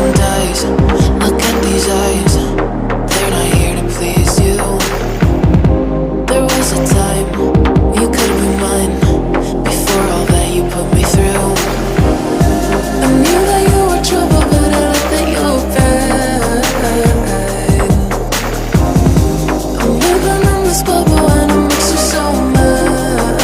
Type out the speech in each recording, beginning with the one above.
and dies. Look at these eyes, they're not here to please you. There was a time you could be mine, before all that you put me through. I knew that you were trouble, but I let that you were bad. I'm living in this bubble and it makes you so mad.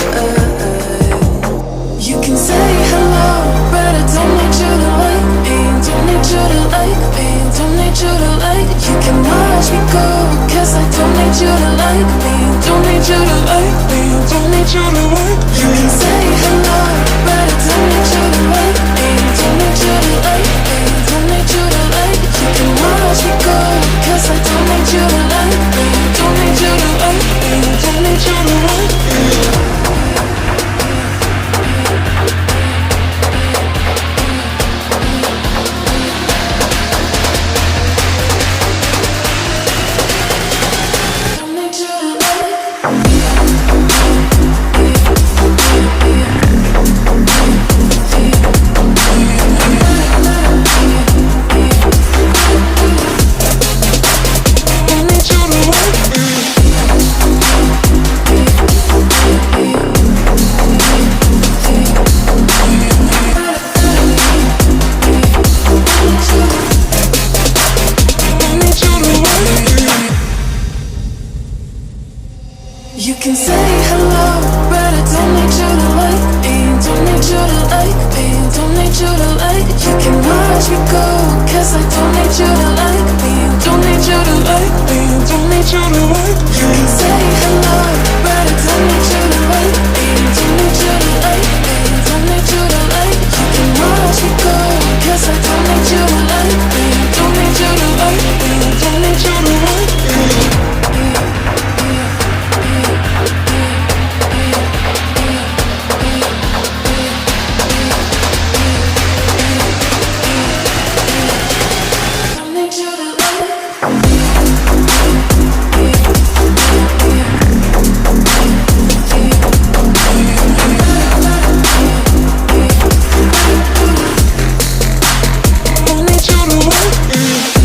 You can say hello, but I don't need you to like me. Don't need you to like me. Don't need you to like. You can watch me go, cause I don't need you to like me. Don't need you to like me. Don't need you to like. You can say hello, but I don't need you to like me. Don't need you to like me. Don't need you to like. You can watch me go, cause I don't need you to like me. Don't need you to like me. Don't need you to like me. You can say hello, but I don't need you to like me. Don't need you to like me. Don't need you to like. You can watch me go, cause I don't need you to like me. Don't need you to like me. Don't need you to like. You can say hello, but I don't need you to like me. Don't need you to like me. Don't need you to like. You can watch me go, cause I don't need you to like me. Don't need you to like me. Don't need you to like me. Don't need you to wait.